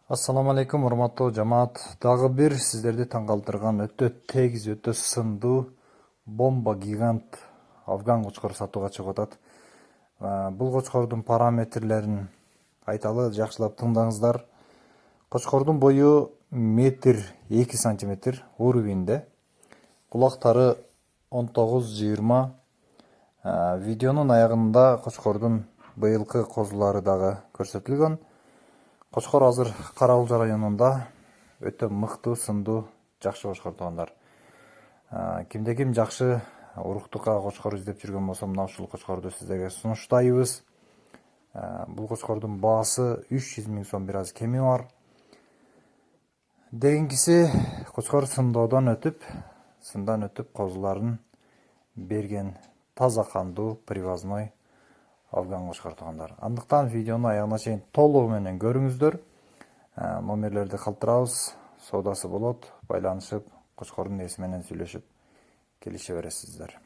Ассаламу алейкум, урматтуу жамаат. Дагы бир сиздерди таң калтырган өтө тегиз, өтө сындуу бомба гигант афган кочкор сатууга чыгып атат. Бул кочкордун параметрлерин айталы, жакшылап тыңдаңыздар. Кочкордун бою 1,2 сантиметр уровеньде. Кулактары 19-20. Видеонун аягында кочкордун быйылкы козулары дагы көрсөтүлгөн. Кочкор азыр Каралжа районунда өтө мыктуу, сындуу, жакшы кочкор туугандар. Кимде ким жакшы уруктукка кочкор издеп жүргөн болсо, мына ушул кочкорду сиздерге сунуштайбыз. Бул кочкордун баасы 300 000 сом, бир аз кеми бар. Дегенкиси кочкор сындан өтүп козуларын берген таза кандуу привозной афган кочкор туугандар. Андыктан видеону аягына чейин толугу менен көрүңүздөр. Номерлерди калтырабыз, соодасы болот, байланышып, кочкордун ээси менен сүйлөшүп келише бересиздер.